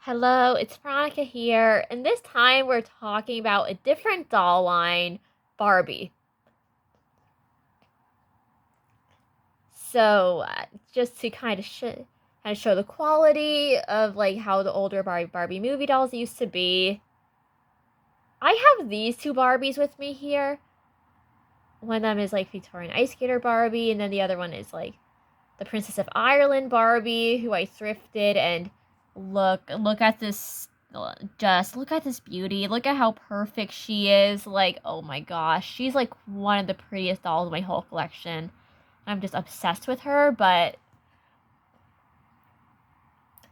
Hello, it's Veronica here, and this time we're talking about a different doll line, Barbie. So, just to kind of show the quality of like how the older Barbie movie dolls used to be. I have these two Barbies with me here. One of them is like Victorian Ice Skater Barbie, and then the other one is like the Princess of Ireland Barbie, who I thrifted. And look at this. Just look at this beauty. Look at how perfect she is. Like, oh my gosh, she's like one of the prettiest dolls in my whole collection. I'm just obsessed with her. But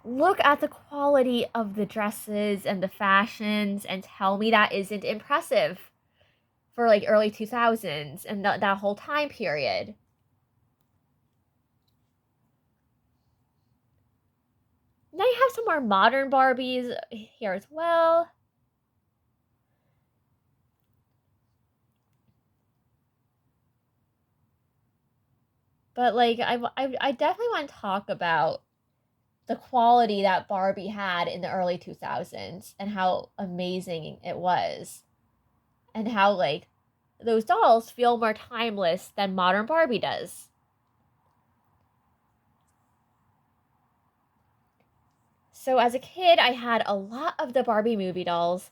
look at the quality of the dresses and the fashions, and tell me that isn't impressive for like early 2000s and that whole time period. Now you have some more modern Barbies here as well. But like I definitely want to talk about the quality that Barbie had in the early 2000s and how amazing it was. And how like those dolls feel more timeless than modern Barbie does. So as a kid, I had a lot of the Barbie movie dolls.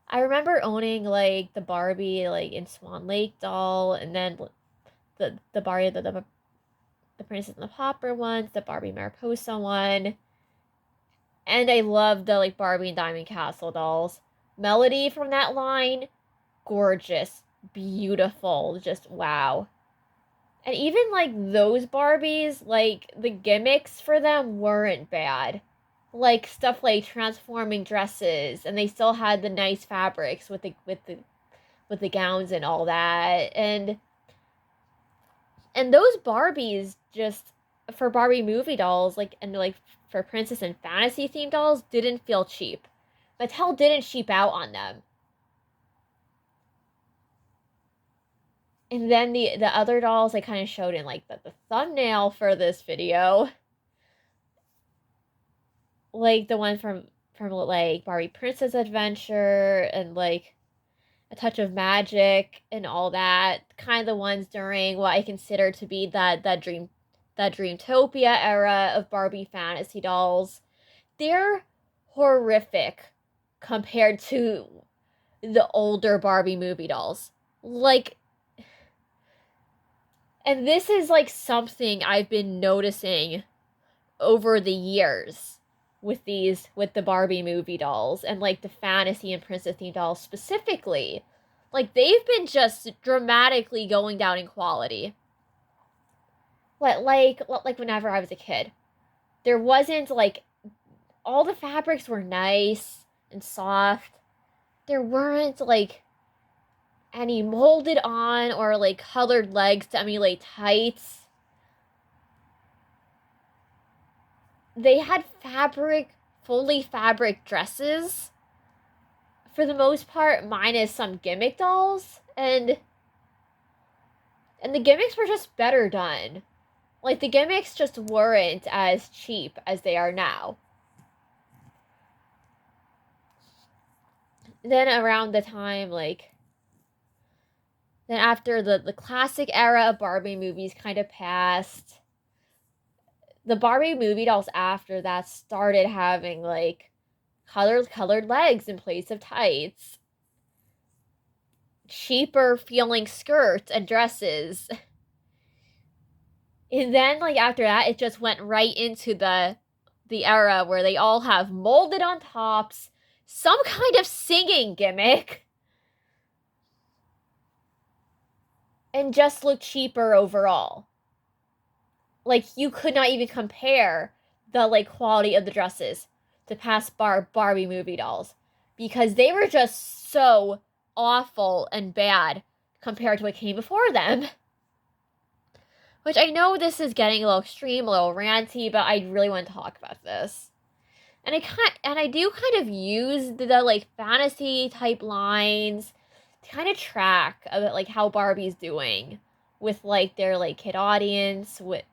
I remember owning like the Barbie like in Swan Lake doll, and then the Barbie the Princess and the Pauper ones, the Barbie Mariposa one. And I love the like Barbie and Diamond Castle dolls. Melody from that line, gorgeous, beautiful, just wow. And even like those Barbies, like the gimmicks for them weren't bad. Like stuff like transforming dresses, and they still had the nice fabrics with the gowns and all that. And those Barbies just for Barbie movie dolls, like and like for princess and fantasy themed dolls, didn't feel cheap. Mattel didn't cheap out on them. And then the other dolls I kind of showed in like the thumbnail for this video, like the one from like Barbie Princess Adventure and like A Touch of Magic and all that, kind of the ones during what I consider to be that Dreamtopia era of Barbie fantasy dolls. They're horrific compared to the older Barbie movie dolls. Like, and this is like something I've been noticing over the years with the Barbie movie dolls and like the fantasy and princess themed dolls specifically. Like they've been just dramatically going down in quality. Like whenever I was a kid, there wasn't like all the fabrics were nice and soft. There weren't like any molded on or like colored legs to emulate tights. They had fully fabric dresses for the most part, minus some gimmick dolls, and the gimmicks were just better done. Like the gimmicks just weren't as cheap as they are now. Then around the time like then after the classic era of Barbie movies kind of passed, the Barbie movie dolls after that started having like colored legs in place of tights, cheaper feeling skirts and dresses. And then like after that it just went right into the era where they all have molded on tops, some kind of singing gimmick, and just look cheaper overall. Like you could not even compare the like quality of the dresses to past Barbie movie dolls because they were just so awful and bad compared to what came before them. Which I know this is getting a little extreme, a little ranty, but I really want to talk about this. And I do kind of use the like fantasy type lines to kind of track about like how Barbie's doing with like their like kid audience with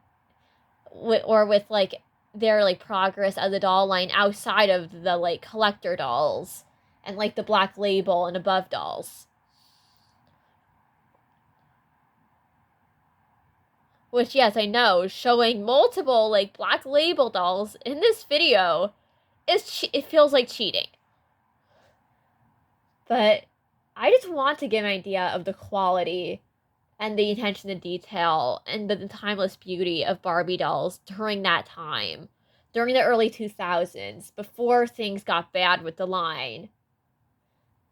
or with like their like progress of the doll line outside of the like collector dolls and like the Black Label and above dolls. Which, yes, I know, showing multiple like Black Label dolls in this video it feels like cheating. But I just want to give an idea of the quality and the attention to detail and the timeless beauty of Barbie dolls during that time, during the early 2000s, before things got bad with the line,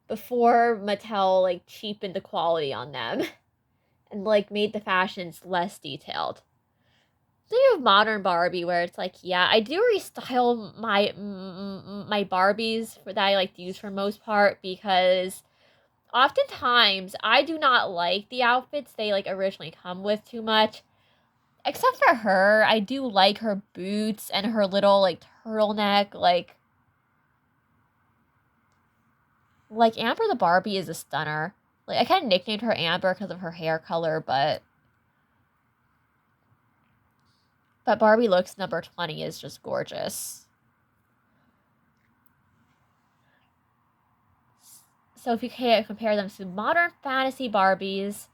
before Mattel like cheapened the quality on them and like made the fashions less detailed. So you have modern Barbie where it's like, yeah, I do restyle my Barbies that I like to use for most part because oftentimes I do not like the outfits they like originally come with too much. Except for her, I do like her boots and her little like turtleneck. Like Amber the Barbie is a stunner. Like I kind of nicknamed her Amber because of her hair color, but Barbie Looks number 20 is just gorgeous. So if you can compare them to modern fantasy Barbies,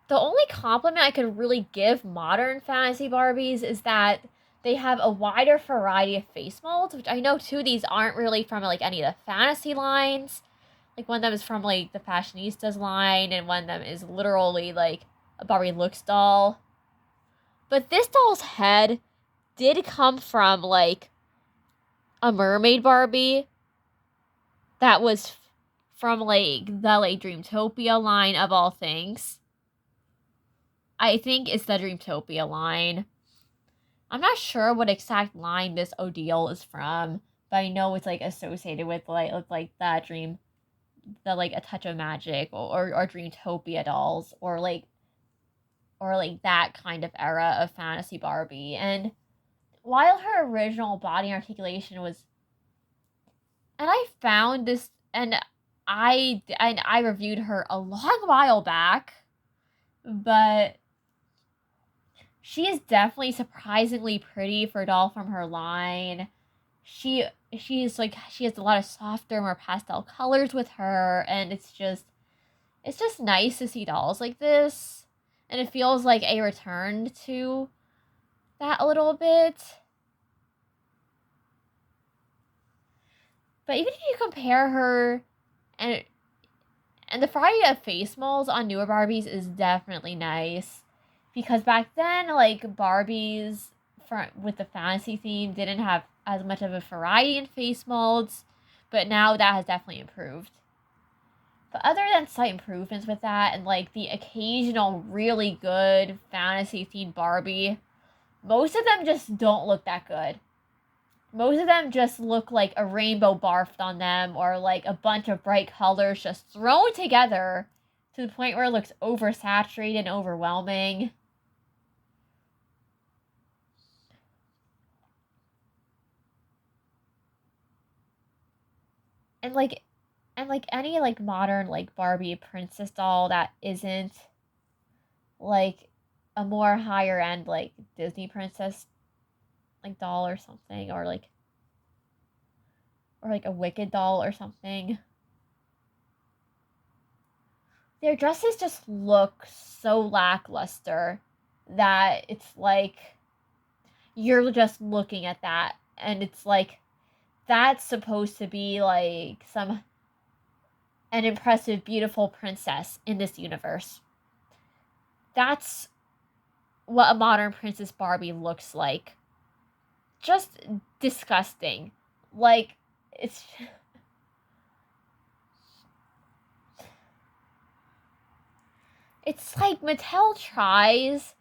the only compliment I could really give modern fantasy Barbies is that they have a wider variety of face molds, which I know two of these aren't really from like any of the fantasy lines. Like one of them is from like the Fashionistas line, and one of them is literally like a Barbie Looks doll. But this doll's head did come from like a mermaid Barbie that was from like the like Dreamtopia line of all things. I think it's the Dreamtopia line. I'm not sure what exact line this Odile is from, but I know it's like associated with like that dream, the like A Touch of Magic or Dreamtopia dolls or like that kind of era of fantasy Barbie. And while her original body articulation was, and I found this, and I reviewed her a long while back, but she is definitely surprisingly pretty for a doll from her line. She's like she has a lot of softer, more pastel colors with her, and it's just nice to see dolls like this. And it feels like a return to that a little bit. But even if you compare her and the variety of face molds on newer Barbies is definitely nice. Because back then, like, Barbies with the fantasy theme didn't have as much of a variety in face molds. But now that has definitely improved. But other than slight improvements with that and, like, the occasional really good fantasy-themed Barbie, most of them just don't look that good. Most of them just look like a rainbow barfed on them or like a bunch of bright colors just thrown together to the point where it looks oversaturated and overwhelming. And like any like modern like Barbie princess doll that isn't like a more higher end like Disney princess like doll or something or like a Wicked doll or something. Their dresses just look so lackluster that it's like you're just looking at that and it's like that's supposed to be like an impressive, beautiful princess in this universe. That's what a modern Princess Barbie looks like. Just disgusting. Like, it's like Mattel tries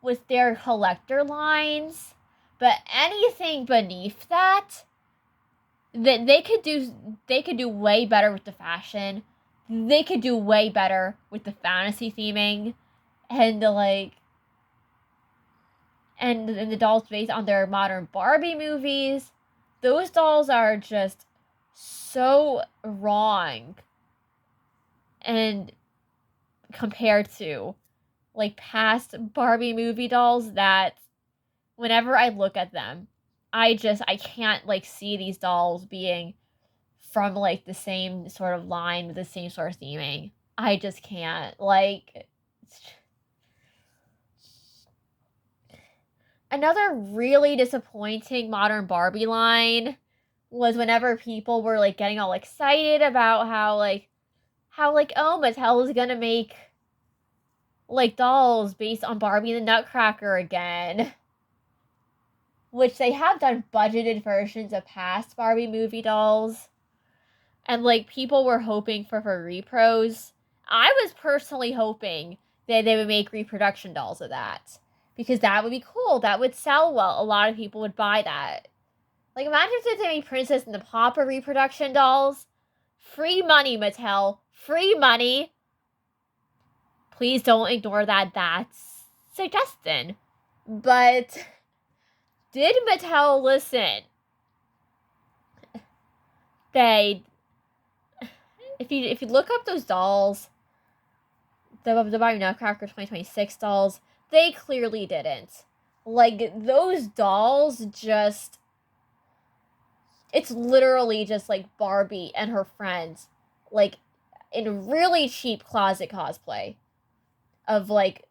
with their collector lines, but anything beneath that they could do way better with the fashion. They could do way better with the fantasy theming and and the dolls based on their modern Barbie movies. Those dolls are just so wrong and compared to like past Barbie movie dolls that whenever I look at them, I can't, like, see these dolls being from, like, the same sort of line with the same sort of theming. I just can't. Like, another really disappointing modern Barbie line was whenever people were, like, getting all excited about how, oh, Mattel is gonna make, like, dolls based on Barbie the Nutcracker again. Which they have done budgeted versions of past Barbie movie dolls. And, like, people were hoping for repros. I was personally hoping that they would make reproduction dolls of that. Because that would be cool. That would sell well. A lot of people would buy that. Like, imagine if they made Princess and the Pauper reproduction dolls. Free money, Mattel. Free money. Please don't ignore that that's suggestion. But did Mattel listen? They, if you look up those dolls, the Barbie Nutcracker 2026 dolls, they clearly didn't. Like, those dolls just, it's literally just like Barbie and her friends, like, in really cheap closet cosplay of, like,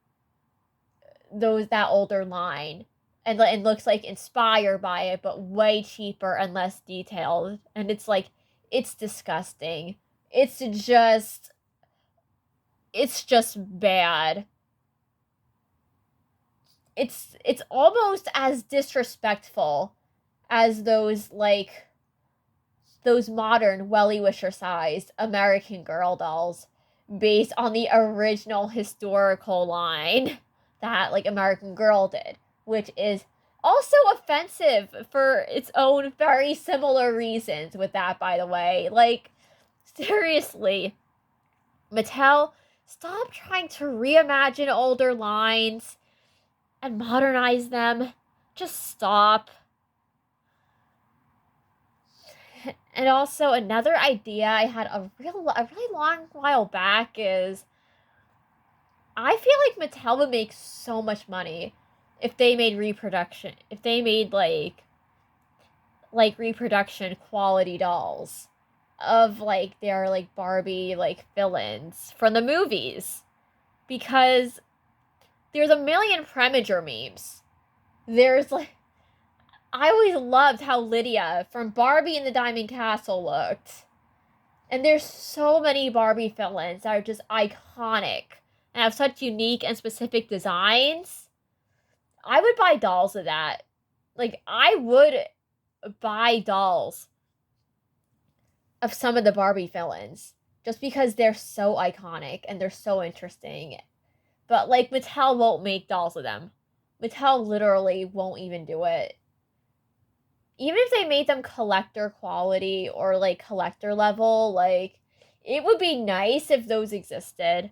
that older line. And it looks like inspired by it, but way cheaper and less detailed. And it's like, it's disgusting. It's just bad. It's almost as disrespectful as those modern Welly Wisher sized American Girl dolls based on the original historical line that, like, American Girl did, which is also offensive for its own very similar reasons with that, by the way. Like, seriously, Mattel, stop trying to reimagine older lines and modernize them. Just stop. And also, another idea I had a really long while back is, I feel like Mattel would make so much money if they made reproduction quality dolls of, like, their, like, Barbie, like, villains from the movies. Because there's a million Preminger memes. There's, like, I always loved how Lydia from Barbie and the Diamond Castle looked. And there's so many Barbie villains that are just iconic and have such unique and specific designs. I would buy dolls of that. Like, I would buy dolls of some of the Barbie villains just because they're so iconic and they're so interesting. But, like, Mattel won't make dolls of them. Mattel literally won't even do it. Even if they made them collector quality or, like, collector level, like, it would be nice if those existed.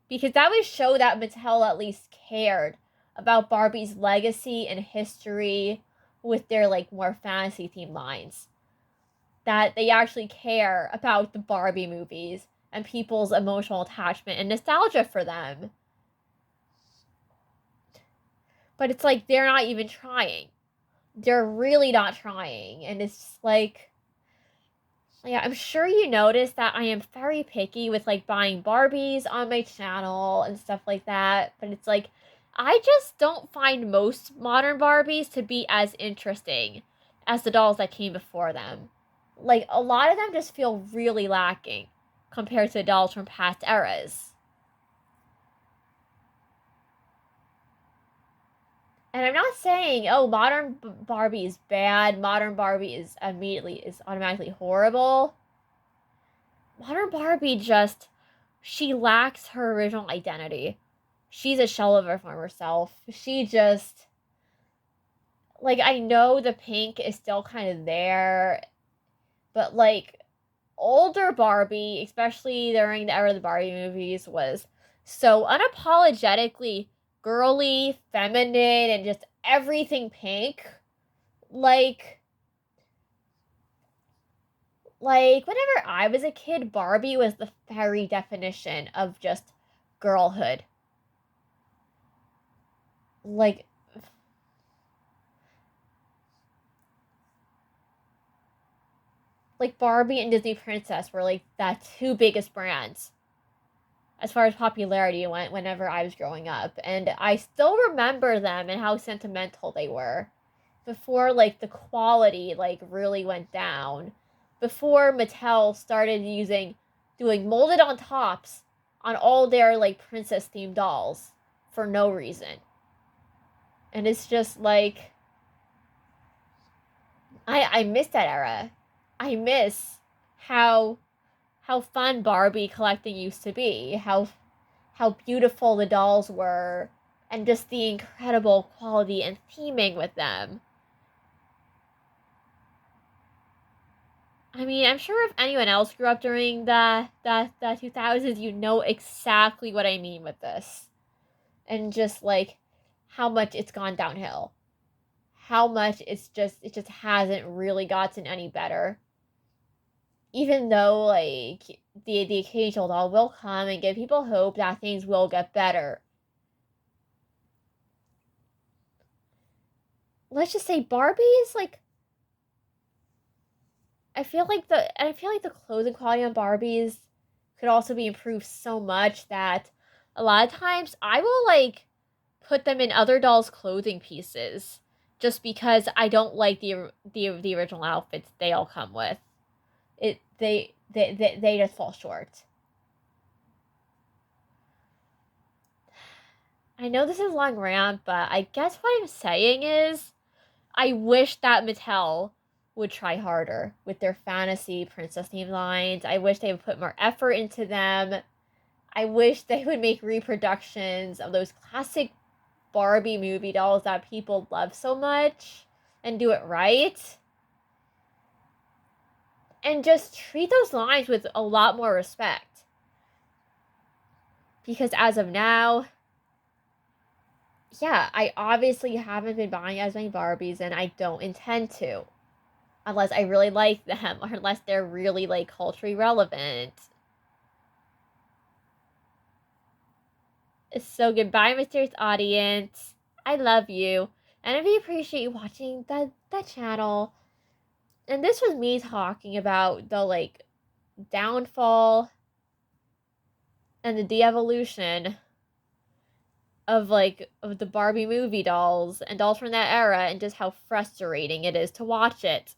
Because that would show that Mattel at least cared about Barbie's legacy and history with their, like, more fantasy themed lines. That they actually care about the Barbie movies and people's emotional attachment and nostalgia for them. But it's like, they're not even trying. They're really not trying. And it's just like, yeah, I'm sure you noticed that I am very picky with, like, buying Barbies on my channel and stuff like that. But it's like, I just don't find most modern Barbies to be as interesting as the dolls that came before them. Like, a lot of them just feel really lacking compared to the dolls from past eras. And I'm not saying, oh, modern Barbie is bad. Modern Barbie is automatically horrible. Modern Barbie just, she lacks her original identity. She's a shell of her former self. She just, like, I know the pink is still kind of there, but, like, older Barbie, especially during the era of the Barbie movies, was so unapologetically girly, feminine, and just everything pink. Like, whenever I was a kid, Barbie was the very definition of just girlhood. Like, like Barbie and Disney Princess were like the two biggest brands as far as popularity went whenever I was growing up. And I still remember them and how sentimental they were before like the quality like really went down. Before Mattel started doing molded on tops on all their like princess themed dolls for no reason. And it's just like I miss that era. I miss how fun Barbie collecting used to be. How beautiful the dolls were and just the incredible quality and theming with them. I mean, I'm sure if anyone else grew up during the 2000s, you know exactly what I mean with this. And just like how much it's gone downhill. How much it just hasn't really gotten any better. Even though like the occasional doll will come and give people hope that things will get better. Let's just say Barbie is like I feel like the clothing quality on Barbies could also be improved so much that a lot of times I will like put them in other dolls' clothing pieces just because I don't like the original outfits they all come with. They just fall short. I know this is a long rant, but I guess what I'm saying is I wish that Mattel would try harder with their fantasy princess theme lines. I wish they would put more effort into them. I wish they would make reproductions of those classic Barbie movie dolls that people love so much and do it right. And just treat those lines with a lot more respect. Because as of now, yeah, I obviously haven't been buying as many Barbies and I don't intend to. Unless I really like them or unless they're really like culturally relevant. So goodbye, mysterious audience. I love you. And I really appreciate you watching the channel. And this was me talking about the like downfall and the de-evolution of the Barbie movie dolls and dolls from that era and just how frustrating it is to watch it.